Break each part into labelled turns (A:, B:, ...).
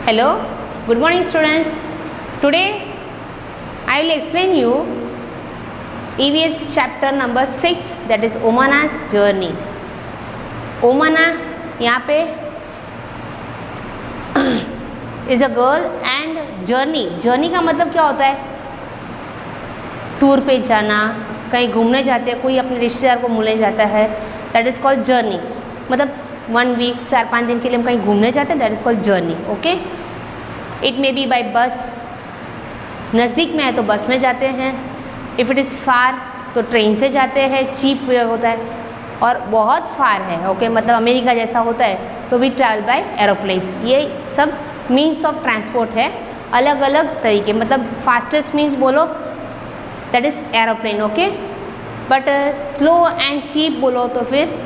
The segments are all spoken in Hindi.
A: Hello, good morning students. Today I will explain you EVS chapter number 6, that is Omana's journey. Omana यहाँ पे is a girl and journey का मतलब क्या होता है? टूर पे जाना, कहीं घूमने जाते हैं, कोई अपने रिश्तेदार को मिलने जाता है, दैट इज कॉल्ड जर्नी. मतलब 1 वीक 4-5 दिन के लिए हम कहीं घूमने जाते हैं, that is called journey. Okay, it may be by bus. नज़दीक में है तो बस में जाते हैं, इफ़ इट इज़ फार तो ट्रेन से जाते हैं, चीप होता है. और बहुत फार है, ओके, मतलब अमेरिका जैसा होता है तो वी ट्रैवल बाय एरोप्लेन्स. ये सब मीन्स ऑफ ट्रांसपोर्ट है, अलग अलग तरीके. मतलब फास्टेस्ट मीन्स बोलो that is aeroplane, okay, but slow and cheap बोलो तो फिर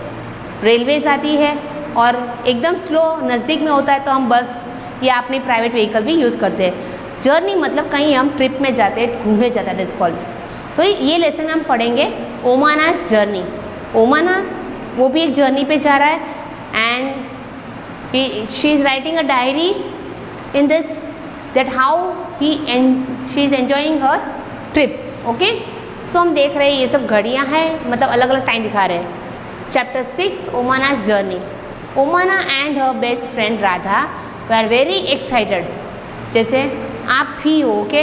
A: रेलवेज आती है. और एकदम स्लो नज़दीक में होता है तो हम बस या अपनी प्राइवेट व्हीकल भी यूज़ करते हैं. जर्नी मतलब कहीं हम ट्रिप में जाते हैं, घूमने जाते हैं, दैट इज कॉल्ड. तो ये लेसन हम पढ़ेंगे ओमाना's जर्नी. ओमाना वो भी एक जर्नी पे जा रहा है and she is writing a diary in this that how she is enjoying her trip. Okay, so हम देख रहे हैं ये सब घड़ियाँ हैं, मतलब अलग अलग टाइम दिखा रहे हैं. Chapter 6 Omana's journey. Omana and her best friend Radha were very excited. जैसे आप भी हो, ओके,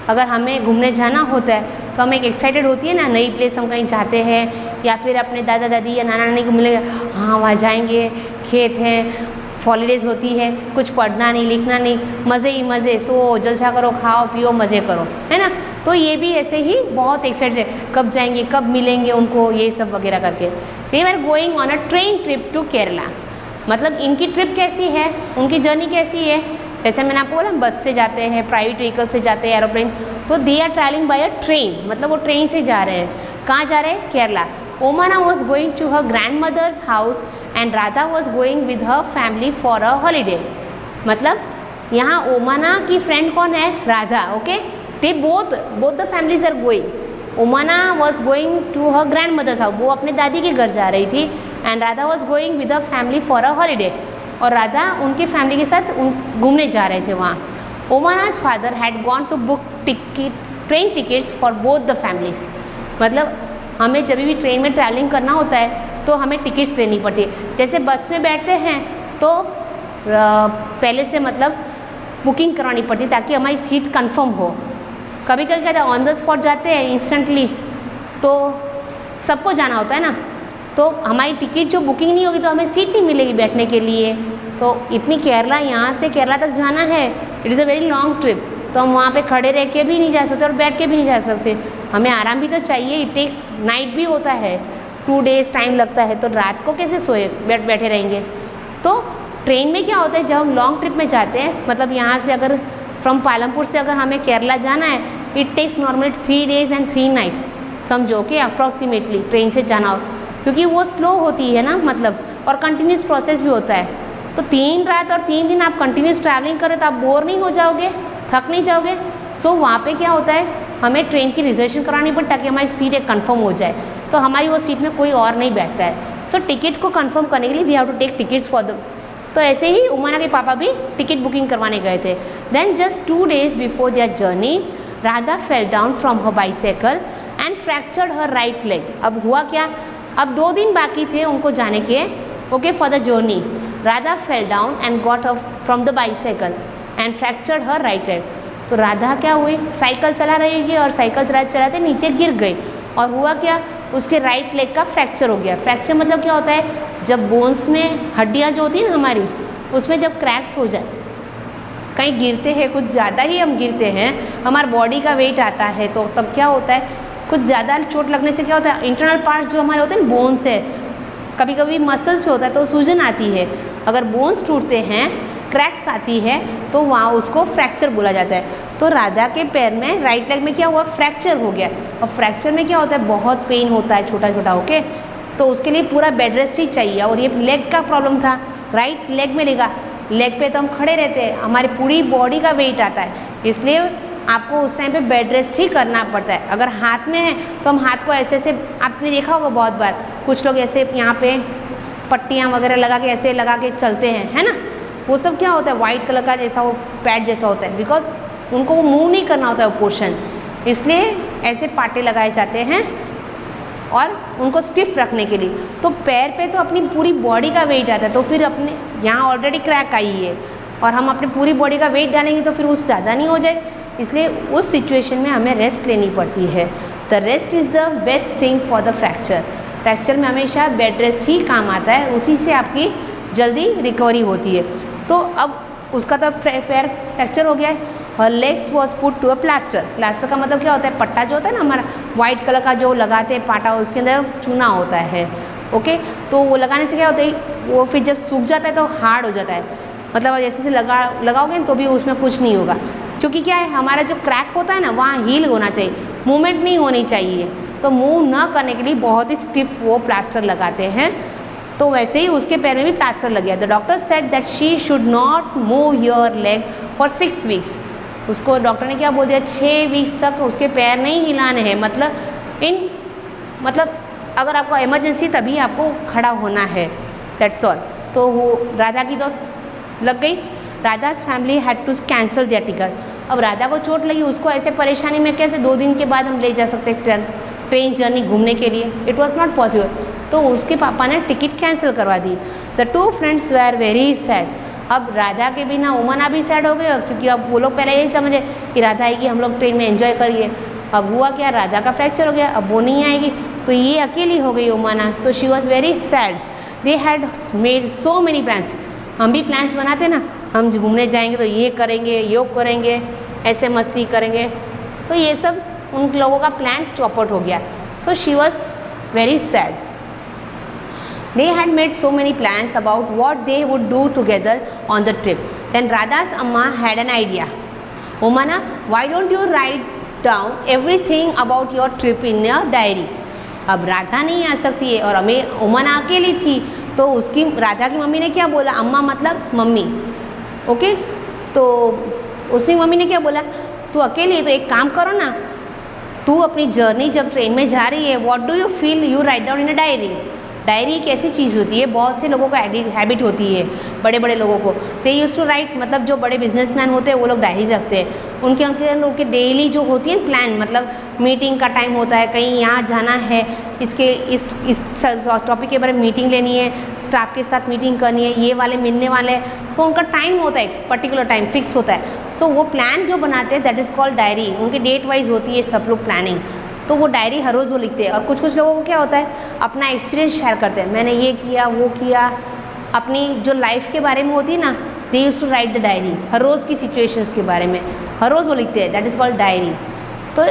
A: अगर हमें घूमने जाना होता है तो हमें एक एक्साइटेड होती है ना, नई प्लेस हम कहीं जाते हैं या फिर अपने दादा दादी या नाना नानी को मिलेगा, हाँ वहाँ जाएंगे, खेत हैं, हॉलीडेज होती है, कुछ पढ़ना नहीं लिखना नहीं, मज़े ही मज़े, सो जलसा करो, खाओ पियो, मज़े करो, है ना. तो ये भी ऐसे ही बहुत एक्साइटेड है, कब जाएंगे, कब मिलेंगे उनको, ये सब वगैरह करके. They are going on a train trip to Kerala. मतलब इनकी ट्रिप कैसी है, उनकी जर्नी कैसी है. जैसे मैंने आपको बोला बस से जाते हैं, प्राइवेट व्हीकल से जाते हैं, एरोप्लेन. तो they are travelling by a train, मतलब वो ट्रेन से जा रहे हैं. कहाँ जा रहे हैं? Kerala. Omana was going to her grand mother's house and Radha was going with her family for a holiday. मतलब यहाँ ओमाना की फ्रेंड कौन है? Radha. Okay, they both the families are going. Omana was going to her grand mother's house, वो अपने दादी के घर जा रही थी, and Radha was going with a family for a holiday. और राधा उनके फैमिली के साथ घूमने जा रहे थे वहाँ. Omana's father had gone to book train tickets for both the families. मतलब हमें जब भी ट्रेन में ट्रैवलिंग करना होता है तो हमें टिकट्स लेनी पड़ती है. जैसे बस में बैठते हैं तो पहले से मतलब बुकिंग करवानी पड़ती है ताकि हमारी सीट कंफर्म हो. कभी कभी कहते हैं ऑन द स्पॉट जाते हैं इंस्टेंटली, तो सबको जाना होता है ना, तो हमारी टिकट जो बुकिंग नहीं होगी तो हमें सीट नहीं मिलेगी बैठने के लिए. तो इतनी केरला, यहाँ से केरला तक जाना है, it is a very long trip, तो हम वहाँ पे खड़े रह के भी नहीं जा सकते और बैठ के भी नहीं जा सकते. हमें आराम भी तो चाहिए. इट टेक्स नाइट भी होता है, 2 days टाइम लगता है, तो रात को कैसे सोए बैठे रहेंगे. तो ट्रेन में क्या होता है, जब हम लॉन्ग ट्रिप में जाते हैं, मतलब यहाँ से अगर फ्रॉम पालमपुर से अगर हमें केरला जाना है, it takes normally 3 days and 3 nights. समझो कि अप्रॉक्सीमेटली ट्रेन से जाना हो, क्योंकि वो स्लो होती है ना, मतलब, और कंटिन्यूस प्रोसेस भी होता है. तो 3 रात और 3 दिन आप कंटिन्यूस ट्रैवलिंग करें तो आप बोर नहीं हो जाओगे, थक नहीं जाओगे. सो वहाँ पे क्या होता है, हमें ट्रेन की रिजर्वेशन करानी पड़ती ताकि हमारी सीट एक कन्फर्म हो जाए, तो हमारी वो सीट में कोई और नहीं बैठता है. सो टिकट को कन्फर्म करने के लिए we have to take tickets for the. तो ऐसे ही ओमाना के पापा भी टिकट बुकिंग करवाने गए थे. Then just 2 days before their journey Radha fell down from her bicycle and fractured her right leg. अब हुआ क्या, अब 2 दिन बाकी थे उनको जाने के, okay, for the journey. Radha fell down and got up from the bicycle and fractured her right leg. तो राधा क्या हुई, साइकिल चला रही होगी और साइकिल चलाते चलाते नीचे गिर गई, और हुआ क्या, उसके राइट लेग का फ्रैक्चर हो गया. फ्रैक्चर मतलब क्या होता है, जब बोन्स में हड्डियाँ जो होती है ना हमारी, उसमें जब क्रैक्स हो जाए, कहीं गिरते हैं, कुछ ज़्यादा ही हम गिरते हैं, हमारा बॉडी का वेट आता है, तो तब क्या होता है, कुछ ज़्यादा चोट लगने से क्या होता है, इंटरनल पार्ट्स जो हमारे होते हैं ना, बोन्स है, कभी कभी मसल्स पे होता है तो सूजन आती है. अगर बोन्स टूटते हैं, क्रैक्स आती है, तो वहाँ उसको फ्रैक्चर बोला जाता है. तो राधा के पैर में, राइट लेग में क्या हुआ, फ्रैक्चर हो गया. और फ्रैक्चर में क्या होता है, बहुत पेन होता है, छोटा छोटा, ओके. तो उसके लिए पूरा बेड रेस्ट ही चाहिए, और ये लेग का प्रॉब्लम था, राइट लेग में लेगा. लेग पे तो हम खड़े रहते हैं, हमारी पूरी बॉडी का वेट आता है, इसलिए आपको उस टाइम पे बेड रेस्ट ही करना पड़ता है. अगर हाथ में है तो हम हाथ को ऐसे ऐसे, आपने देखा होगा बहुत बार, कुछ लोग ऐसे यहाँ पे पट्टियाँ वगैरह लगा के ऐसे लगा के चलते हैं, है ना. वो सब क्या होता है, वाइट कलर का जैसा वो पैड जैसा होता है, बिकॉज उनको वो मूव नहीं करना होता है वो पोर्शन, इसलिए ऐसे पाटे लगाए जाते हैं और उनको स्टिफ रखने के लिए। तो पैर पे तो अपनी पूरी बॉडी का वेट आता है, तो फिर अपने यहाँ ऑलरेडी क्रैक आई है और हम अपनी पूरी बॉडी का वेट डालेंगे तो फिर उस ज़्यादा नहीं हो जाए, इसलिए उस सिचुएशन में हमें रेस्ट लेनी पड़ती है। The rest is the best thing for the fracture. Fracture में हमेशा बेड रेस्ट ही काम आता है, उसी से आपकी जल्दी रिकवरी होती है। तो अब उसका तो पैर फ्रैक्चर हो गया है और legs was put to a plaster. Plaster का मतलब क्या होता है, पट्टा जो होता है ना हमारा वाइट कलर का जो लगाते हैं पाटा, उसके अंदर चूना होता है, ओके। तो वो लगाने से क्या होता है, वो फिर जब सूख जाता है तो हार्ड हो जाता है, मतलब जैसे से लगाओगे तो भी उसमें कुछ नहीं होगा, क्योंकि क्या है हमारा जो क्रैक होता है ना वहाँ हील होना चाहिए, मूवमेंट नहीं होनी चाहिए। तो मूव न करने के लिए बहुत ही स्टिफ वो प्लास्टर लगाते हैं, तो वैसे ही उसके पैर में भी प्लास्टर लग गया। The doctor said that she should not move your leg for 6 weeks. उसको डॉक्टर ने क्या बोल दिया, 6 वीक्स तक उसके पैर नहीं हिलाने हैं, मतलब अगर आपको इमरजेंसी तभी आपको खड़ा होना है, दैट्स ऑल। तो वो राधा की तो लग गई। Radha's family had to cancel their ticket. अब राधा को चोट लगी, उसको ऐसे परेशानी में कैसे 2 दिन के बाद हम ले जा सकते ट्रेन जर्नी घूमने के लिए, इट वॉज नॉट पॉसिबल। तो उसके पापा ने टिकट कैंसिल करवा दी। The 2 friends were very sad. अब राधा के बिना उमना भी सैड हो गए, क्योंकि अब वो लोग पहले यही समझे कि राधा आएगी हम लोग ट्रेन में एंजॉय करिए। अब हुआ क्या, राधा का फ्रैक्चर हो गया, अब वो नहीं आएगी, तो ये अकेली हो गई Omana. So she was very sad. They had made so many plans. हम भी प्लान्स बनाते ना, हम घूमने जाएंगे तो ये करेंगे, योग करेंगे, ऐसे मस्ती करेंगे, तो ये सब उन लोगों का प्लान चौपट हो गया। सो she was very sad. They had made so many plans about what they would do together on the trip. Then Radha's amma had an idea. Umana, why don't you write down everything about your trip in your diary? अब राधा नहीं आ सकती है और उमना अकेली थी, तो उसकी राधा की मम्मी ने क्या बोला, अम्मा मतलब मम्मी, ओके। तो उसकी मम्मी ने क्या बोला, तू अकेली है तो एक काम करो ना, तू अपनी जर्नी जब ट्रेन में जा रही है, what do you feel, you write down in a diary. Diary एक ऐसी चीज़ होती है, बहुत से लोगों को हैबिट होती है, बड़े बड़े लोगों को, दे यूज्ड टू राइट, मतलब जो बड़े बिजनेसमैन होते हैं वो लोग डायरी रखते हैं। उनके डेली जो होती है प्लान, मतलब मीटिंग का टाइम होता है, कहीं यहाँ जाना है, इस टॉपिक के बारे में मीटिंग लेनी है, स्टाफ के साथ मीटिंग करनी है, ये वाले मिलने वाले हैं, तो उनका टाइम होता है, पर्टिकुलर टाइम फिक्स होता है। सो वो प्लान जो बनाते हैं दैट इज़ कॉल्ड डायरी। उनकी डेट वाइज होती है सब लोग प्लानिंग, तो वो डायरी हर रोज़ वो लिखते हैं। और कुछ कुछ लोगों को क्या होता है, अपना एक्सपीरियंस शेयर करते हैं, मैंने ये किया वो किया, अपनी जो लाइफ के बारे में होती है ना, they used to write the diary, हर रोज़ की सिचुएशंस के बारे में हर रोज़ वो लिखते हैं, दैट इज़ कॉल्ड डायरी। तो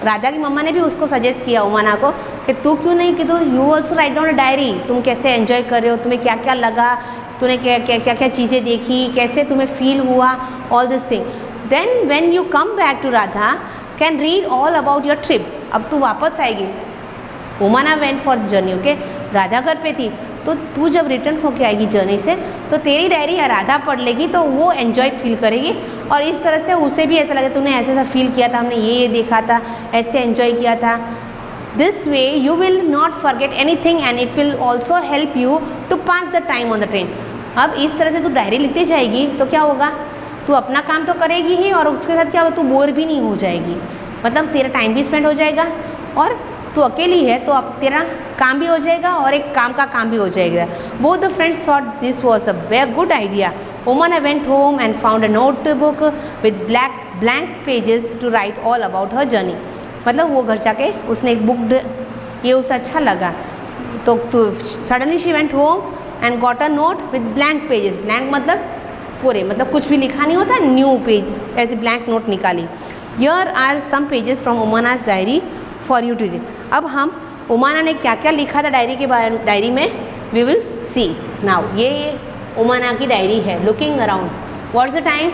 A: राधा की मम्मा ने भी उसको सजेस्ट किया उमना को कि तू क्यों नहीं, कि तू you also write down a diary, तुम कैसे एंजॉय कर रहे हो, तुम्हें क्या क्या लगा, तूने क्या क्या क्या चीज़ें देखी, कैसे तुम्हें फील हुआ, all this thing. Then when you come back to Radha can read all about your trip. अब तू वापस आएगी, Omana went for journey, okay, Radha घर पे थी, तो तू जब रिटर्न होके आएगी जर्नी से, तो तेरी डायरी राधा पढ़ लेगी, तो वो एंजॉय फील करेगी और इस तरह से उसे भी ऐसा लगे तूने ऐसा फील किया था, हमने ये देखा था, ऐसे एंजॉय किया था। This way you will not forget anything and it will also help you to pass the time on the train. अब इस तरह से तू डायरी लिखती जाएगी तो क्या होगा, तू अपना काम तो करेगी ही और उसके साथ क्या होगा, तू बोर भी नहीं हो जाएगी, मतलब तेरा टाइम भी स्पेंड हो जाएगा और तू अकेली है तो अब तेरा काम भी हो जाएगा और एक काम का काम भी हो जाएगा। Both the friends thought this was a very good idea. Umana went home and found a notebook with blank pages to write all about her journey. मतलब वो घर जाके उसने एक बुक, ये उसे अच्छा लगा, तो suddenly she went home and got a note with blank pages. Blank मतलब पूरे, मतलब कुछ भी लिखा नहीं होता, न्यू पेज, ऐसे ब्लैंक नोट निकाली। Here are some pages from Umana's diary for you to read. अब हम उमाना ने क्या क्या लिखा था डायरी के बारे, डायरी में वी विल सी नाउ। ये उमना की डायरी है। Looking around, what's the time,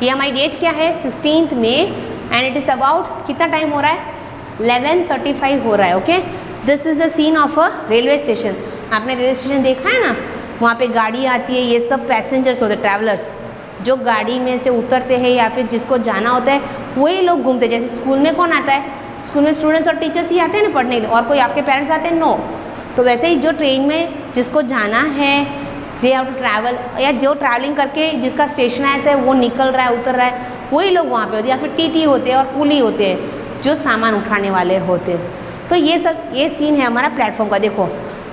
A: ये हमारी डेट क्या है 16 May and it is about, कितना टाइम हो रहा है 11:35 हो रहा है, okay. This is the scene of a railway station. आपने रेलवे स्टेशन देखा है ना, वहाँ पे गाड़ी आती है, ये सब पैसेंजर्स होते हैं, ट्रैवलर्स, जो गाड़ी में से उतरते हैं या फिर जिसको जाना होता है वही लोग घूमते हैं। जैसे स्कूल में कौन आता है, स्कूल में स्टूडेंट्स और टीचर्स ही आते हैं ना पढ़ने के लिए, और कोई आपके पेरेंट्स आते हैं, नो। तो वैसे ही जो ट्रेन में जिसको जाना है जे हैव टू ट्रैवल, या जो ट्रैवलिंग करके जिसका स्टेशन है वो निकल रहा है उतर रहा है, वही लोग वहाँ पे होते हैं, या फिर टीटी होते हैं और कूली होते हैं जो सामान उठाने वाले होते हैं। तो ये सीन है हमारा प्लेटफॉर्म का। देखो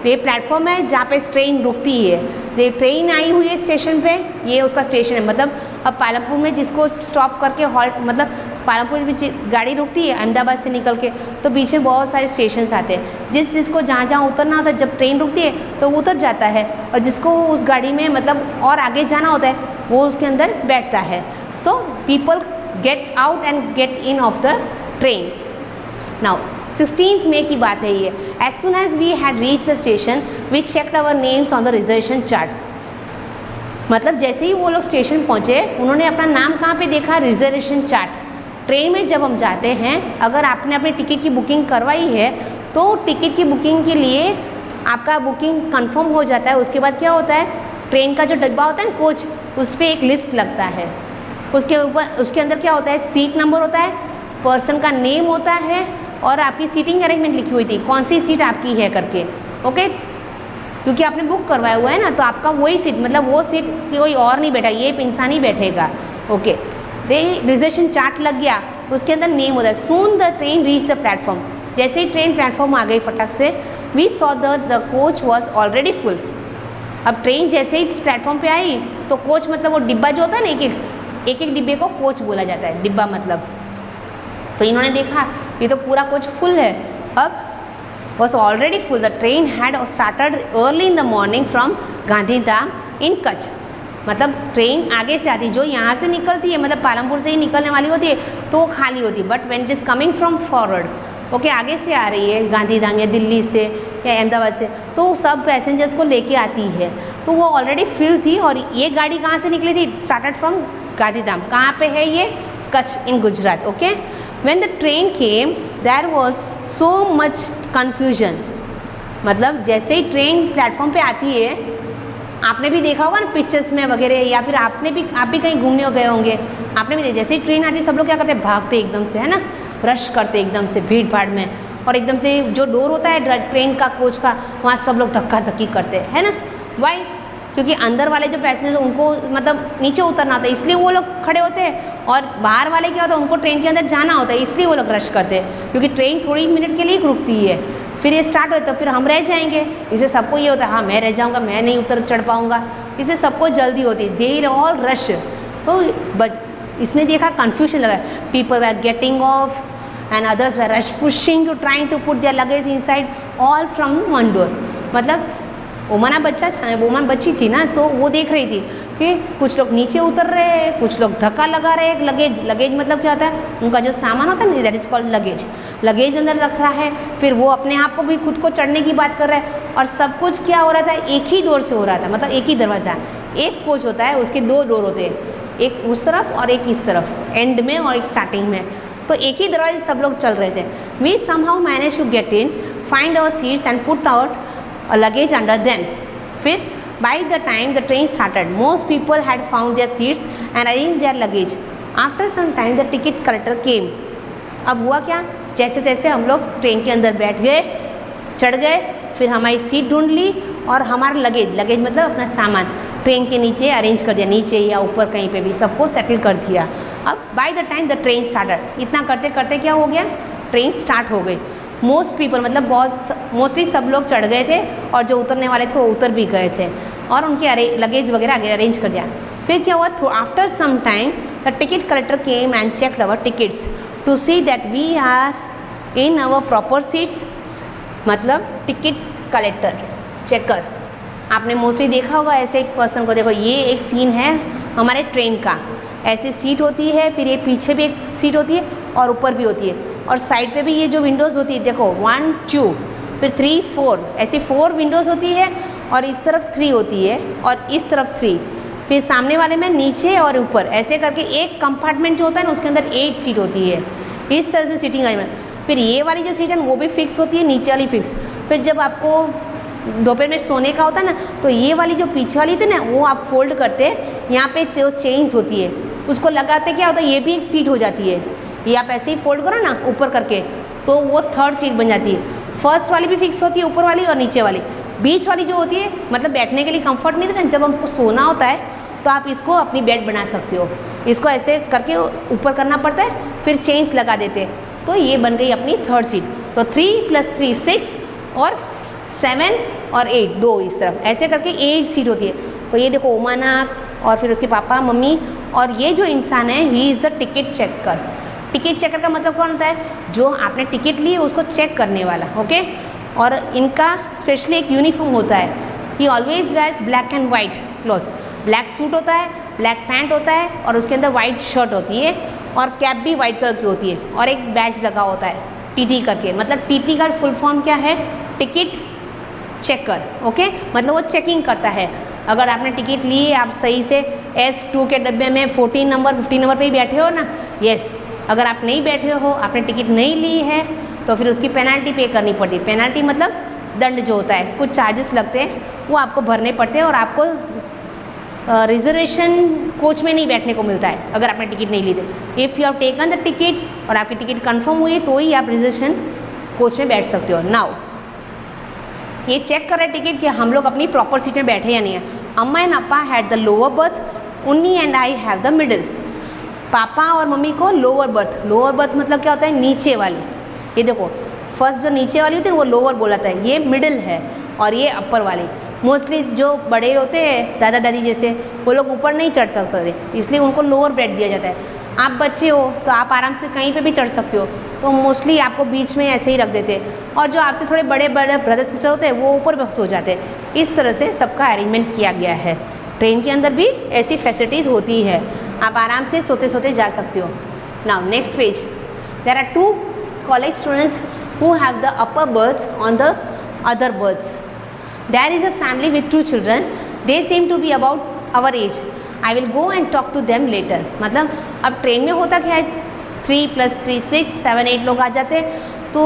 A: ये प्लेटफॉर्म है जहाँ पे ट्रेन रुकती है, ये ट्रेन आई हुई है स्टेशन पे, ये उसका स्टेशन है। मतलब अब पालमपुर में जिसको स्टॉप करके हॉल्ट, मतलब पालमपुर में गाड़ी रुकती है अहमदाबाद से निकल के, तो पीछे बहुत सारे स्टेशन आते हैं, जिसको जहाँ जहाँ उतरना होता है जब ट्रेन रुकती है तो वो उतर जाता है, और जिसको उस गाड़ी में मतलब और आगे जाना होता है वो उसके अंदर बैठता है। So people get out and get in of the train. Now 16th May की बात है ये। As soon as we had reach the station we checked our names on the reservation chart. मतलब जैसे ही वो लोग स्टेशन पहुँचे उन्होंने अपना नाम कहाँ पे देखा, रिजर्वेशन चार्ट। ट्रेन में जब हम जाते हैं, अगर आपने अपनी टिकट की बुकिंग करवाई है तो टिकट की बुकिंग के लिए आपका बुकिंग कंफर्म हो जाता है। उसके बाद क्या होता है, ट्रेन का जो डब्बा होता है ना कोच, उस पर एक लिस्ट लगता है, उसके ऊपर उसके अंदर क्या होता है, सीट नंबर होता है, पर्सन का नेम होता है और आपकी सीटिंग अरेंजमेंट लिखी हुई थी, कौन सी सीट आपकी है करके। ओके, क्योंकि आपने बुक करवाया हुआ है ना, तो आपका वही सीट, मतलब वो सीट कोई और नहीं बैठा, ये इंसान ही बैठेगा। ओके, दे रिजर्वेशन चार्ट लग गया, उसके अंदर नेम होता है। Soon the train reach the platform, जैसे ही ट्रेन प्लेटफॉर्म आ गई फटक से, we saw the coach was already full. अब ट्रेन जैसे ही प्लेटफॉर्म पे आई तो कोच, मतलब वो डिब्बा जो होता है ना, एक एक डिब्बे को कोच बोला जाता है, डिब्बा मतलब। तो इन्होंने देखा ये तो पूरा कोच फुल है। अब was already full, the train had started early in the morning from Gandhidham in Kutch. मतलब ट्रेन आगे से आती, जो यहाँ से निकलती है, मतलब पालमपुर से ही निकलने वाली होती है तो वो खाली होती है, but when it is coming from forward, okay, आगे से आ रही है गांधीधाम या दिल्ली से या अहमदाबाद से, तो सब पैसेंजर्स को लेके आती है। तो वो ऑलरेडी फिल थी। और ये गाड़ी कहाँ से निकली थी, स्टार्टेड फ्रॉम गांधीधाम। कहाँ पे है ये, Kutch in Gujarat. Okay, when the train came there was so much confusion. मतलब जैसे ही ट्रेन प्लेटफॉर्म पे आती है, आपने भी देखा होगा ना पिक्चर्स में वगैरह, या फिर आप भी कहीं घूमने गए होंगे, आपने भी देखा, जैसे ही ट्रेन आती है सब लोग क्या करते हैं, भागते एकदम से, है ना, रश करते एकदम से भीड़ भाड़ में, और एकदम से जो डोर होता है ट्रेन का, कोच का, वहाँ सब लोग धक्का धक्की करते हैं, है ना। वाई, क्योंकि अंदर वाले जो पैसेंजर उनको मतलब नीचे उतरना होता है, इसलिए वो लोग खड़े होते हैं, और बाहर वाले क्या होता है, उनको ट्रेन के अंदर जाना होता है, इसलिए वो लोग रश करते हैं, क्योंकि ट्रेन थोड़ी मिनट के लिए रुकती है, फिर ये स्टार्ट हो तो फिर हम रह जाएंगे। इसे सबको ये होता है, हाँ मैं रह जाऊँगा, मैं नहीं उतर चढ़ पाऊँगा, इसे सबको जल्दी होती है, दे ऑल रश। तो इसने देखा कन्फ्यूजन लगा, people were getting off and others were rush pushing to trying to put their luggage inside, all from one door. मतलब ओमाना बच्ची थी ना, सो वो देख रही थी कि कुछ लोग नीचे उतर रहे हैं, कुछ लोग धक्का लगा रहे हैं, लगेज मतलब क्या होता है, उनका जो सामान होता है ना, दैट इज कॉल्ड लगेज अंदर रख रहा है, फिर वो अपने आप को भी खुद को चढ़ने की बात कर रहा है, और सब कुछ क्या हो रहा था, एक ही डोर से हो रहा था, मतलब एक ही दरवाज़ा। एक कोच होता है, उसके दो डोर होते हैं, एक उस तरफ और एक इस तरफ, एंड में और एक स्टार्टिंग में, तो एक ही दरवाजे सब लोग चल रहे थे। We somehow manage to get in, find our seats and put out a luggage under them. फिर by the time the train started, most people had found their seats and arranged their luggage. After some time the ticket collector came. अब हुआ क्या, जैसे तैसे हम लोग ट्रेन के अंदर बैठ गए, चढ़ गए, फिर हमारी सीट ढूंढ ली और हमारा लगेज मतलब अपना सामान ट्रेन के नीचे अरेंज कर दिया, नीचे या ऊपर कहीं पे भी सबको सेटल कर दिया। अब by the time the train started, इतना करते करते क्या हो गया, ट्रेन स्टार्ट हो गई। मोस्ट पीपल मतलब मोस्टली सब लोग चढ़ गए थे, और जो उतरने वाले थे वो उतर भी गए थे, और उनके लगेज वगैरह आगे अरेंज कर दिया। फिर क्या हुआ, after some time the ticket collector came and checked our tickets to see that we are in our proper seats. मतलब टिकट कलेक्टर, चेकर, आपने मोस्टली देखा होगा ऐसे एक पर्सन को। देखो ये एक सीन है हमारे ट्रेन का, ऐसी सीट होती है, फिर ये पीछे भी एक सीट होती है और ऊपर भी होती है, और साइड पे भी ये जो विंडोज़ होती है, देखो 1 2 फिर 3 4, ऐसे 4 विंडोज़ होती है, और इस तरफ 3 होती है और इस तरफ 3, फिर सामने वाले में नीचे और ऊपर, ऐसे करके एक कंपार्टमेंट जो होता है ना उसके अंदर 8 सीट होती है। इस तरह से सीटिंग अरेंजमेंट। फिर ये वाली जो सीट है वो भी फिक्स होती है, नीचे वाली फिक्स। फिर जब आपको दोपहर में सोने का होता है ना, तो ये वाली जो पीछे वाली थी ना वो आप फोल्ड करते, यहाँ पे जो चेंज होती है उसको लगाते, क्या होता है ये भी एक सीट हो जाती है। ये आप ऐसे ही फोल्ड करो ना ऊपर करके, तो वो 3rd सीट बन जाती है। फर्स्ट वाली भी फिक्स होती है, ऊपर वाली और नीचे वाली, बीच वाली जो होती है मतलब बैठने के लिए कंफर्ट नहीं रहता, जब हमको सोना होता है तो आप इसको अपनी बेड बना सकते हो। इसको ऐसे करके ऊपर करना पड़ता है, फिर चेंज लगा देते हैं, तो ये बन गई अपनी थर्ड सीट। तो 3 + 3 6 और 7 और 8 2 इस तरफ, ऐसे करके 8 सीट होती है। तो ये देखो ओमानाथ और फिर उसके पापा मम्मी, और ये जो इंसान है ही is the ticket checker. Ticket checker का मतलब कौन होता है? जो आपने टिकट ली है उसको चेक करने वाला, ओके। और इनका स्पेशली एक यूनिफॉर्म होता है, he always wears black and white cloth. Black suit होता है, ब्लैक पैंट होता है और उसके अंदर वाइट शर्ट होती है और कैप भी वाइट कलर की होती है और एक बैज लगा होता है टीटी करके। मतलब टीटी का फुल फॉर्म क्या है? Ticket checker, okay. मतलब वो चेकिंग करता है। अगर आपने टिकट ली है, आप सही से S2 के डब्बे में 14 नंबर 15 नंबर पे ही बैठे हो ना, यस। अगर आप नहीं बैठे हो, आपने टिकट नहीं ली है, तो फिर उसकी पेनल्टी पे करनी पड़ती है। पेनल्टी मतलब दंड जो होता है, कुछ चार्जेस लगते हैं वो आपको भरने पड़ते हैं और आपको रिजर्वेशन कोच में नहीं बैठने को मिलता है अगर आपने टिकट नहीं ली थी। If you have taken the ticket और आपकी टिकट कंफर्म हुई तो ही आप रिजर्वेशन कोच में बैठ सकते हो। नाउ ये चेक कर रहे टिकट कि हम लोग अपनी प्रॉपर सीट में बैठे या नहीं है। Amma and Appa had the lower berth, Unni and I have the middle. पापा और मम्मी को लोअर बर्थ, लोअर बर्थ मतलब क्या होता है? नीचे वाली। ये देखो फर्स्ट जो नीचे वाली होती है वो लोअर बोला था, ये मिडिल है और ये अपर वाली। मोस्टली जो बड़े होते हैं दादा दादी जैसे, वो लोग ऊपर नहीं चढ़ सकते, इसलिए उनको लोअर बेड दिया जाता है। आप बच्चे हो तो आप आराम से कहीं पे भी चढ़ सकते हो, तो मोस्टली आपको बीच में ऐसे ही रख देते हैं। और जो आपसे थोड़े बड़े बड़े ब्रदर सिस्टर होते हैं वो ऊपर बक्स हो जाते हैं। इस तरह से सबका अरेंजमेंट किया गया है। ट्रेन के अंदर भी ऐसी फैसिलिटीज़ होती है, आप आराम से सोते सोते जा सकते हो। Now next page, there are 2 college students who have the upper berths on the other berths. There is a family with 2 children. They seem to be about our age. I will go and talk to them later. मतलब अब ट्रेन में होता क्या है, 3 + 3 6 7 8 लोग आ जाते हैं, तो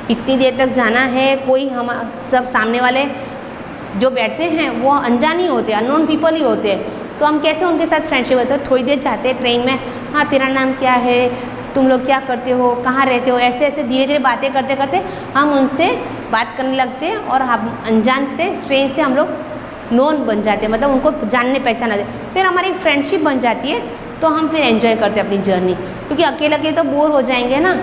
A: इतनी देर तक जाना है। कोई हम सब सामने वाले जो बैठते हैं वो अनजान ही होते हैं, अननोन पीपल ही होते हैं, तो हम कैसे उनके साथ फ्रेंडशिप होते हैं? थोड़ी देर जाते हैं ट्रेन में, हाँ तेरा नाम क्या है, तुम लोग क्या करते हो, कहाँ रहते हो, ऐसे ऐसे धीरे धीरे बातें करते करते हम उनसे बात करने लगते हैं और हम अनजान से ट्रेन से हम लोग नोन बन जाते हैं, मतलब उनको जानने पहचाना जाते, फिर हमारी फ्रेंडशिप बन जाती है, तो हम फिर एंजॉय करते हैं अपनी जर्नी, क्योंकि अकेले अकेले तो बोर हो जाएंगे ना।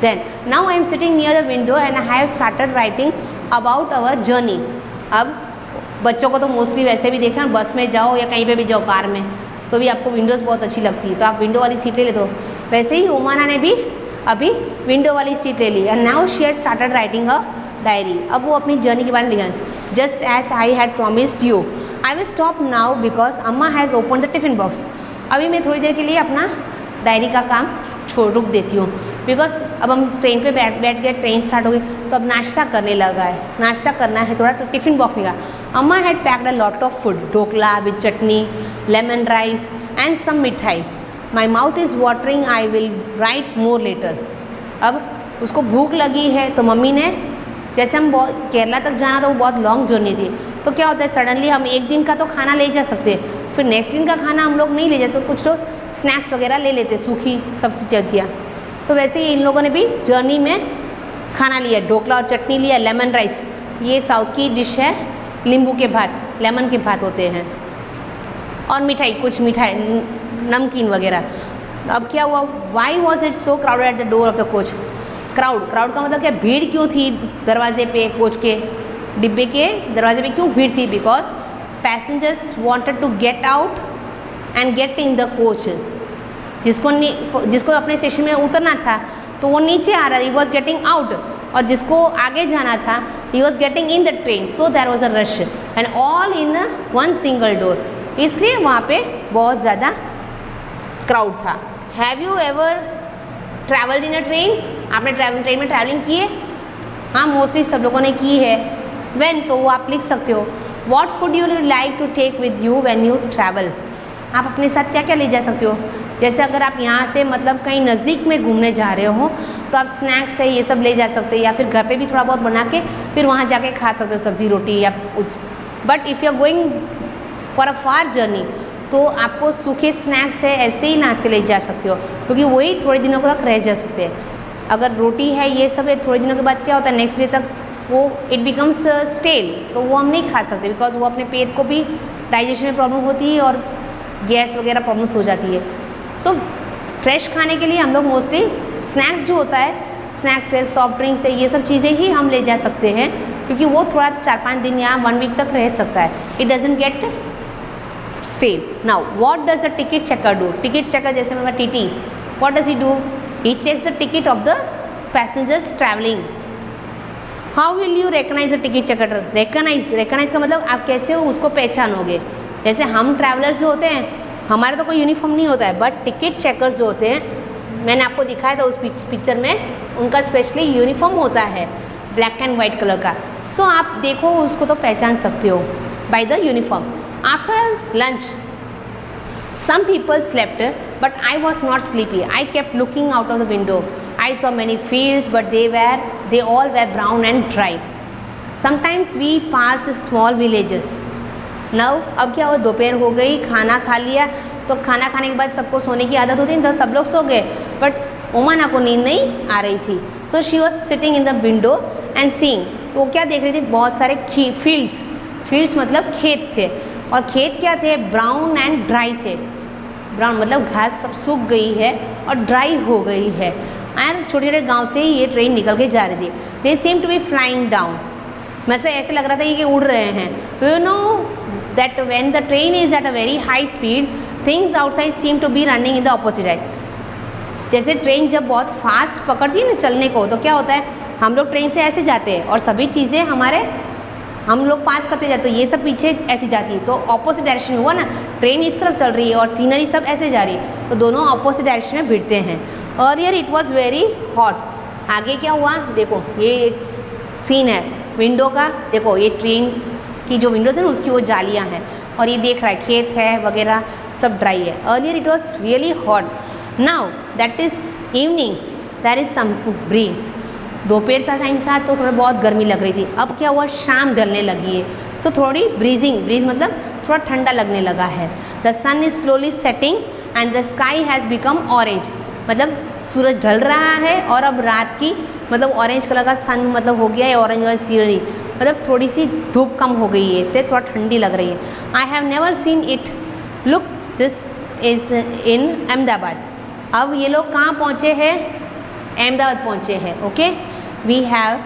A: Then now I am sitting near the window and I have started writing about our journey. अब बच्चों को तो मोस्टली वैसे भी देखा, बस में जाओ या कहीं पे भी जाओ, कार में, तो भी आपको विंडोज़ बहुत अच्छी लगती है, तो आप विंडो वाली सीट ले लेते हो। वैसे ही ओमाना ने भी अभी विंडो वाली सीट ले ली। And now she has started writing a diary. अब वो अपनी जर्नी के बारे में लिखा। Just as I had promised you, I will stop now because Amma has open the tiffin box. अभी मैं थोड़ी देर के लिए अपना डायरी का काम रुक देती हूँ, बिकॉज अब हम ट्रेन पे बैठ गए, ट्रेन स्टार्ट हो गई, तो अब नाश्ता करने लगा है, नाश्ता करना है थोड़ा, तो टिफिन बॉक्स निकाला। Amma had packed a lot of food, dhokla with chutney, lemon rice and some mithai. My mouth is watering, I will write more later. अब उसको भूख लगी है, तो मम्मी ने, जैसे हम केरला तक जाना तो वो बहुत लॉन्ग जर्नी थी, तो क्या होता है सडनली हम एक दिन का तो खाना ले जा सकते हैं, फिर नेक्स्ट दिन का खाना हम लोग नहीं ले जाते, तो कुछ तो स्नैक्स वगैरह ले लेते, सूखी सब्जी सब्जियाँ। तो वैसे ही इन लोगों ने भी जर्नी में खाना लिया, ढोकला और चटनी लिया, लेमन राइस, ये साउथ की डिश है, नींबू के भात, लेमन के भात होते हैं, और मिठाई, कुछ मिठाई नमकीन वगैरह। अब क्या हुआ, why was it so crowded at the door of the coach. Crowd का मतलब क्या, भीड़ क्यों थी दरवाजे पे, कोच के डिब्बे के दरवाजे पे क्यों भीड़ थी? Because passengers wanted to get out and get in the coach. जिसको अपने स्टेशन में उतरना था तो वो नीचे आ रहा, ही वॉज गेटिंग आउट, और जिसको आगे जाना था ही was getting in the train, so there was a rush and all in one single door, इसलिए वहाँ पे बहुत ज़्यादा क्राउड था। Have you ever travelled in a train? आपने ट्रेन में ट्रैवलिंग की है? हाँ, मोस्टली सब लोगों ने की है। व्हेन, तो वो आप लिख सकते हो। What food you like to take with you when you travel? आप अपने साथ क्या क्या ले जा सकते हो? जैसे अगर आप यहाँ से मतलब कहीं नज़दीक में घूमने जा रहे हो तो आप स्नैक्स है ये सब ले जा सकते हो, या फिर घर पे भी थोड़ा बहुत बना के फिर वहाँ जाके खा सकते हो, सब्जी रोटी या कुछ। But if you are going for a far journey तो आपको सूखे स्नैक्स है ऐसे ही नाश्ते ले जा सकते हो, क्योंकि वही थोड़े दिनों तक रह जा सकते हैं। अगर रोटी है ये सब है, थोड़े दिनों के बाद क्या होता है, नेक्स्ट डे तक वो इट बिकम्स स्टेल, तो वो हम नहीं खा सकते बिकॉज वो अपने पेट को भी डाइजेशन में प्रॉब्लम होती है और गैस वगैरह प्रॉब्लम्स हो जाती है। सो फ्रेश खाने के लिए हम लोग मोस्टली स्नैक्स जो होता है, स्नैक्स है, सॉफ्ट ड्रिंक्स है, ये सब चीज़ें ही हम ले जा सकते हैं क्योंकि वो थोड़ा 4-5 दिन या 1 वीक तक रह सकता है। It doesn't get stale. Now what does the ticket checker do? Ticket checker जैसे मेरा TT, what does he do? He checks the ticket of the passengers travelling. How will you recognise the ticket checker? Recognise का मतलब आप कैसे हो उसको पहचानोगे। जैसे हम ट्रैवलर्स जो होते हैं, हमारा तो कोई यूनिफॉर्म नहीं होता है, बट टिकट चेकर्स जो होते हैं, मैंने आपको दिखाया था उस पिक्चर में, उनका स्पेशली यूनिफॉर्म होता है ब्लैक एंड वाइट कलर का। सो आप देखो उसको तो पहचान सकते हो by the uniform. After lunch some people slept, but I was not sleepy. I kept looking out of the window. I saw many fields, but they all were brown and dry. Sometimes we passed small villages. Now अब क्या हुआ, दोपहर हो गई, खाना खा लिया, तो खाना खाने के बाद सबको सोने की आदत होती है, तो सब लोग सो गए, बट ओमाना को नींद नहीं आ रही थी। सो she was sitting in the window and seeing. तो वो क्या देख रही थी, बहुत सारे फील्ड्स मतलब खेत थे, और खेत क्या थे, ब्राउन एंड ड्राई थे। ब्राउन मतलब घास सब सूख गई है और ड्राई हो गई है, एंड छोटे छोटे गांव से ये ट्रेन निकल के जा रही थी। They seem to be flying down, वैसे ऐसे लग रहा था कि उड़ रहे हैं। You know that when the train is at a very high speed, things outside seem to be running in the opposite side. जैसे ट्रेन जब बहुत फास्ट पकड़ती है ना चलने को, तो क्या होता है, हम लोग ट्रेन से ऐसे जाते हैं और सभी चीज़ें हम लोग पास करते जाते, तो ये सब पीछे ऐसी जाती है, तो ऑपोजिट डायरेक्शन हुआ ना, ट्रेन इस तरफ चल रही है और सीनरी सब ऐसे जा रही है, तो दोनों ऑपोजिट डायरेक्शन में भिड़ते हैं। Earlier it was very hot. आगे क्या हुआ, देखो ये एक सीन है विंडो का, देखो ये ट्रेन की जो विंडोज है ना उसकी वो जालियाँ हैं, और ये देख रहा है खेत है वगैरह सब ड्राई है। Earlier it was really hot, now that is evening, that is some breeze. दोपहर का टाइम था तो थोड़ा बहुत गर्मी लग रही थी, अब क्या हुआ, शाम ढलने लगी है, सो थोड़ी ब्रीज मतलब थोड़ा ठंडा लगने लगा है। The sun is slowly setting and the sky has become orange, मतलब सूरज ढल रहा है और अब रात की मतलब ऑरेंज कलर का सन मतलब हो गया है, ऑरेंज और सीनरी मतलब थोड़ी सी धूप कम हो गई है, इसलिए थोड़ा ठंडी लग रही है। I have never seen it, look this is in Ahmedabad. अब ये लोग कहाँ पहुँचे हैं, अहमदाबाद पहुँचे हैं। Okay, we have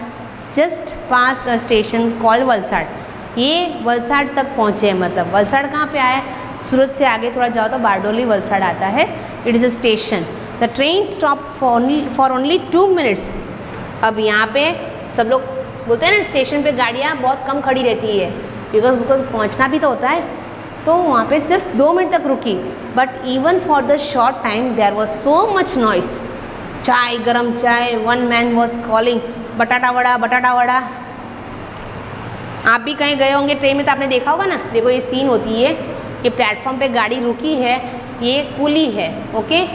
A: just pass a station called Valsad. ये वलसाड तक पहुँचे हैं, मतलब वलसाड कहाँ पे आया है, सूरत से आगे थोड़ा जाओ तो बारडोली वलसाड आता है। It is a station. The train stop for only 2 minutes. अब यहाँ पे सब लोग बोलते हैं ना, स्टेशन पे गाड़ियाँ बहुत कम खड़ी रहती है बिकॉज उसको पहुँचना भी तो होता है, तो वहाँ पे सिर्फ 2 मिनट तक रुकी। But even for the short time there was so much noise. चाय, गरम चाय, वन मैन वॉज कॉलिंग बटाटा वड़ा। आप भी कहीं गए होंगे ट्रेन में तो आपने देखा होगा ना, देखो ये सीन होती है कि प्लेटफॉर्म पे गाड़ी रुकी है, ये कुली है। ओके,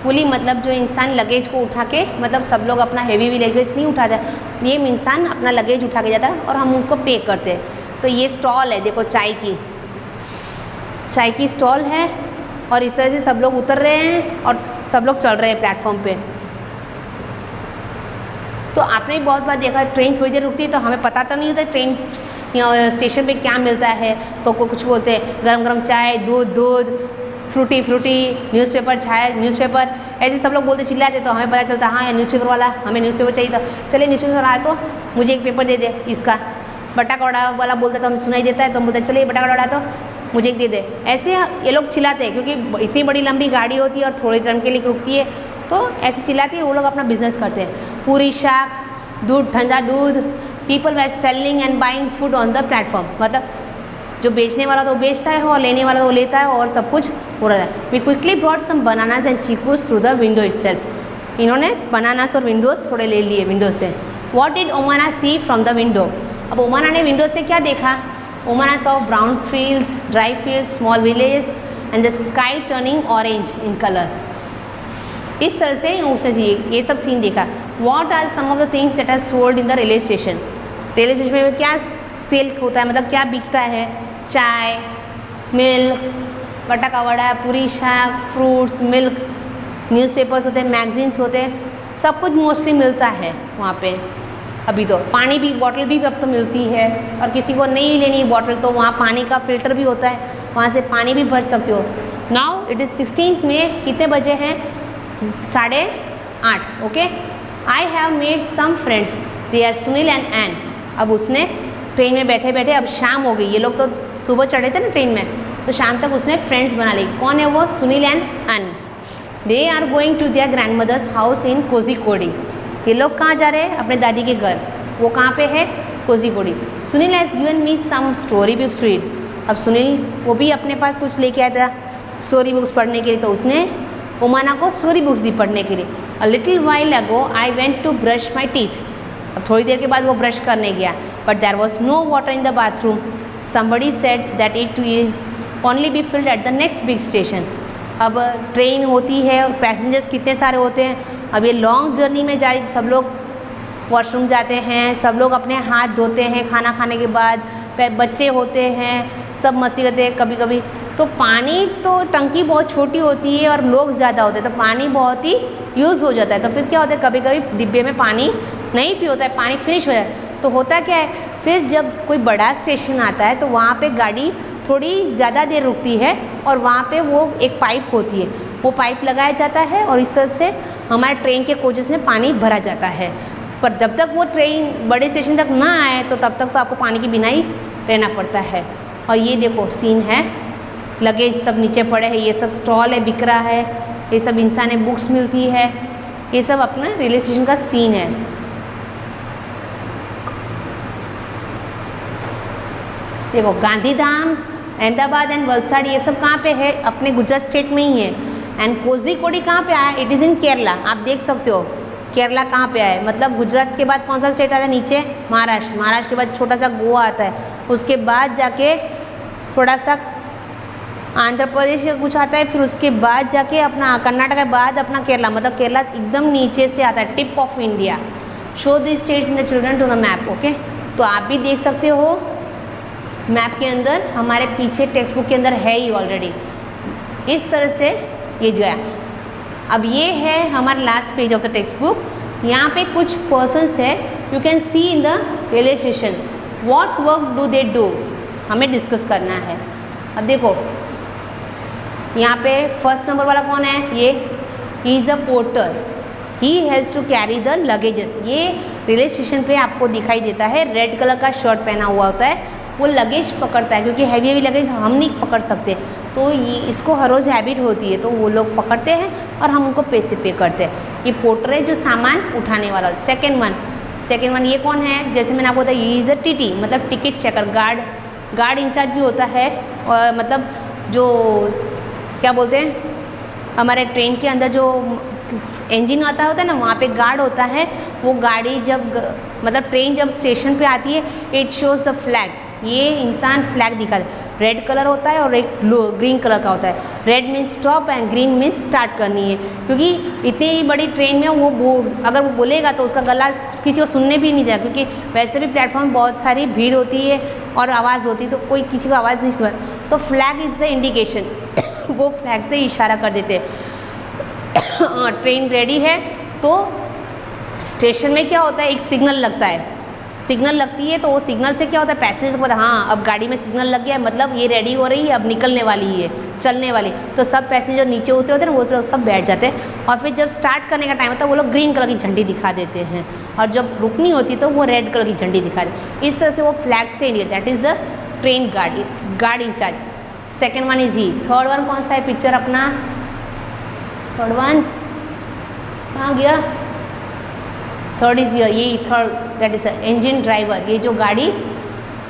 A: कुली मतलब जो इंसान लगेज को उठा के, मतलब सब लोग अपना हैवी लगेज नहीं उठाता, ये इंसान अपना लगेज उठा के जाता है और हम उनको पे करते हैं। तो ये स्टॉल है, देखो चाय की स्टॉल है, और इस तरह से सब लोग उतर रहे हैं और सब लोग चल रहे हैं प्लेटफॉर्म पे। तो आपने बहुत बार देखा ट्रेन थोड़ी देर रुकती है तो हमें पता तो नहीं होता ट्रेन स्टेशन पे क्या मिलता है, तो कुछ बोलते हैं गरम गरम चाय, दूध, फ्रूटी, न्यूज़पेपर, न्यूज़पेपर, ऐसे सब लोग बोलते चिल्लाते, तो हमें पता चलता हाँ ये न्यूज़पेपर वाला, हमें न्यूज़पेपर चाहिए था, चलिए न्यूज़पेपर आया तो मुझे एक पेपर दे दे इसका। बटाका वड़ा वाला बोलता तो हमें सुनाई देता है, तो हम बोलते चलिए बटाका वड़ा तो मुझे एक दे दे। ऐसे ये लोग चिल्लाते हैं क्योंकि इतनी बड़ी लंबी गाड़ी होती है और थोड़े टाइम के लिए रुकती है, तो ऐसे चिल्लाती है, वो लोग अपना बिजनेस करते हैं। पूरी शाक, दूध, ठंडा दूध। People were selling and buying food on the platform, मतलब जो बेचने वाला तो बेचता है और लेने वाला तो लेता है, और सब कुछ हो रहा है। We quickly brought some bananas and chikoos through the window itself. इन्होंने बनानास और विंडोज थोड़े ले लिए विंडो से। What did Omana see from the window? अब ओमाना ने विंडो से क्या देखा? Omana saw brown fields, dry fields, small village and the sky turning orange in colour. इस तरह से उसने ये सब सीन देखा। What are some of the things that are sold in the railway station? Railway station में क्या सेल होता है, मतलब क्या बिकता है? चाय, मिल्क, बटाका वड़ा, पूरी शाक, फ्रूट्स, मिल्क, न्यूज़पेपर्स होते हैं, मैगजीन्स होते हैं, सब कुछ मोस्टली मिलता है वहाँ पे। अभी तो पानी भी बॉटल भी अब तो मिलती है, और किसी को नहीं लेनी बॉटल तो वहाँ पानी का फिल्टर भी होता है, वहाँ से पानी भी भर सकते हो। नाउ इट इज़ 16 में कितने बजे हैं? 8:30। Okay, I have made some friends, they are Sunil and Ann. अब उसने ट्रेन में बैठे बैठे, अब शाम हो गई, ये लोग तो सुबह चढ़े थे ना ट्रेन में, तो शाम तक उसने फ्रेंड्स बना ली। कौन है वो? Sunil and Ann. They are going to their grand mother's house in Kozhikode. ये लोग कहाँ जा रहे हैं? अपने दादी के घर। वो कहाँ पे है? Kozhikode. Sunil has given me some story books to read. अब सुनील वो भी अपने पास कुछ लेके आया था स्टोरी बुक्स पढ़ने के लिए, तो उसने उमाना को स्टोरी बुक्स दी पढ़ने के लिए। A little while ago I went to brush my teeth. अब थोड़ी देर के बाद वो ब्रश करने गया, but there was no water in the bathroom. Somebody said that it will only be filled at the next big station. अब ट्रेन होती है और पैसेंजर्स कितने सारे होते हैं, अब ये लॉन्ग जर्नी में जा रही, सब लोग वॉशरूम जाते हैं, सब लोग अपने हाथ धोते हैं खाना खाने के बाद, बच्चे होते हैं, सब मस्ती करते हैं कभी कभी। तो पानी तो टंकी बहुत छोटी होती है और लोग ज़्यादा होते हैं, तो पानी बहुत ही यूज़ हो जाता है। तो फिर क्या होता है, कभी कभी डिब्बे में पानी नहीं पी होता है, पानी फिनिश हो जाता है। तो होता क्या है, फिर जब कोई बड़ा स्टेशन आता है तो वहाँ पे गाड़ी थोड़ी ज़्यादा देर रुकती है, और वहाँ पे वो एक पाइप होती है, वो पाइप लगाया जाता है और इस तरह से हमारे ट्रेन के कोचेस में पानी भरा जाता है। पर जब तक वो ट्रेन बड़े स्टेशन तक ना आए तो तब तक तो आपको पानी के बिना ही रहना पड़ता है। और ये देखो सीन है, लगेज सब नीचे पड़े हैं, ये सब स्टॉल है, बिक रहा है, ये सब इंसान है, बुक्स मिलती है, ये सब अपना रेलवे स्टेशन का सीन है। देखो गांधीधाम, अहमदाबाद एंड वलसाड, ये सब कहाँ पे है? अपने गुजरात स्टेट में ही है। एंड कोझिकोडी कहाँ पे आया? It is in Kerala. आप देख सकते हो केरला कहाँ पे आया, मतलब गुजरात के बाद कौन सा स्टेट आता है नीचे? महाराष्ट्र। महाराष्ट्र के बाद छोटा सा गोवा आता है, उसके बाद जाके थोड़ा सा आंध्र प्रदेश का कुछ आता है, फिर उसके बाद जाके अपना कर्नाटक के बाद अपना केरला, मतलब केरला एकदम नीचे से आता है, tip of India. Show the states in the children to the map. Okay, तो आप भी देख सकते हो मैप के अंदर, हमारे पीछे टेक्स्ट बुक के अंदर है ही ऑलरेडी। इस तरह से ये जो है, अब ये है हमारा last page of the text book. यहाँ पे कुछ पर्सन्स है, you can see in the railway station, what work do they do, हमें डिस्कस करना है। अब देखो यहाँ पे फर्स्ट नंबर वाला कौन है? ये he is a porter, he has to carry the luggages. ये रेलवे स्टेशन पे आपको दिखाई देता है, रेड कलर का शर्ट पहना हुआ होता है, वो लगेज पकड़ता है, क्योंकि हैवी हैवी लगेज हम नहीं पकड़ सकते, तो ये इसको हर रोज़ हैबिट होती है, तो वो लोग पकड़ते हैं और हम उनको पैसे पे करते हैं। ये पोर्टर है जो सामान उठाने वाला। सेकेंड वन ये कौन है? जैसे मैंने आपको बताया, ये इज़ अ टीटी, मतलब टिकट चेकर, गार्ड इंचार्ज भी होता है, और मतलब जो क्या बोलते हैं, हमारे ट्रेन के अंदर जो इंजन आता होता है ना, वहाँ पे गार्ड होता है। वो गाड़ी जब मतलब ट्रेन जब स्टेशन पे आती है, इट शोज़ द फ्लैग, ये इंसान फ्लैग दिखा है, रेड कलर होता है और एक ग्रीन कलर का होता है। Red means stop and green means start करनी है, क्योंकि इतनी बड़ी ट्रेन में अगर वो बोलेगा तो उसका गला किसी को सुनने भी नहीं देगा, क्योंकि वैसे भी प्लेटफॉर्म बहुत सारी भीड़ होती है और आवाज़ होती है, तो कोई किसी को आवाज़ नहीं सुना। तो फ्लैग इज़ द इंडिकेशन, वो फ्लैग से इशारा कर देते हैं ट्रेन रेडी है। तो स्टेशन में क्या होता है, एक सिग्नल लगता है, सिग्नल लगती है, तो वो सिग्नल से क्या होता है, पैसेंजर को हाँ अब गाड़ी में सिग्नल लग गया है, मतलब ये रेडी हो रही है, अब निकलने वाली है, चलने वाली। तो सब पैसेंजर नीचे उतरे होते हैं ना, वो लोग सब बैठ जाते हैं, और फिर जब स्टार्ट करने का टाइम होता है वो लोग ग्रीन कलर की झंडी दिखा देते हैं, और जब रुकनी होती तो वो रेड कलर की झंडी दिखा देते। इस तरह से वो फ्लैग से India, that is the train guard incharge. Second one is he. Third one कौन सा है पिक्चर अपना? थर्ड वन कहाँ गया? थर्ड इज ये third, that is engine driver. ये जो गाड़ी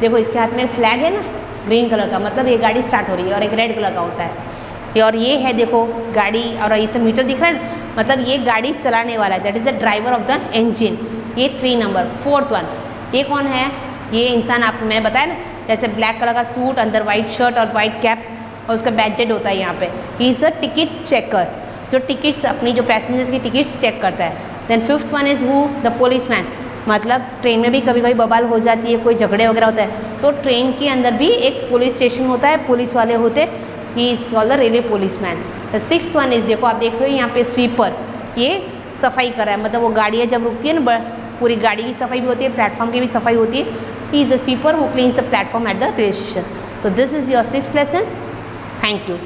A: देखो, इसके हाथ में फ्लैग है ना ग्रीन कलर का, मतलब ये गाड़ी स्टार्ट हो रही है, और एक रेड कलर का होता है। और ये है देखो गाड़ी, और इसे मीटर दिख रहा है, मतलब ये गाड़ी चलाने वाला है, that is the driver of the engine. ये 3 नंबर। फोर्थ वन ये कौन है? ये इंसान, आप मैं बताया ना, जैसे ब्लैक कलर का सूट, अंदर वाइट शर्ट और वाइट कैप, और उसका बैजेट होता है यहाँ पे। He is the ticket checker, जो टिकट्स अपनी जो पैसेंजर्स की टिकट्स चेक करता है। Then fifth one is who? The policeman, मतलब ट्रेन में भी कभी कभी बवाल हो जाती है, कोई झगड़े वगैरह होता है, तो ट्रेन के अंदर भी एक पुलिस स्टेशन होता है, पुलिस वाले होते, he is called the railway policeman. The sixth one is, देखो आप देख रहे हो यहाँ पे स्वीपर, ये सफाई कर रहा है, मतलब वो गाड़ियाँ जब रुकती है ना पूरी गाड़ी की सफाई भी होती है, प्लेटफॉर्म की भी सफाई होती है. He is the sweeper who cleans the platform at the railway station. So this is your 6th lesson. Thank you.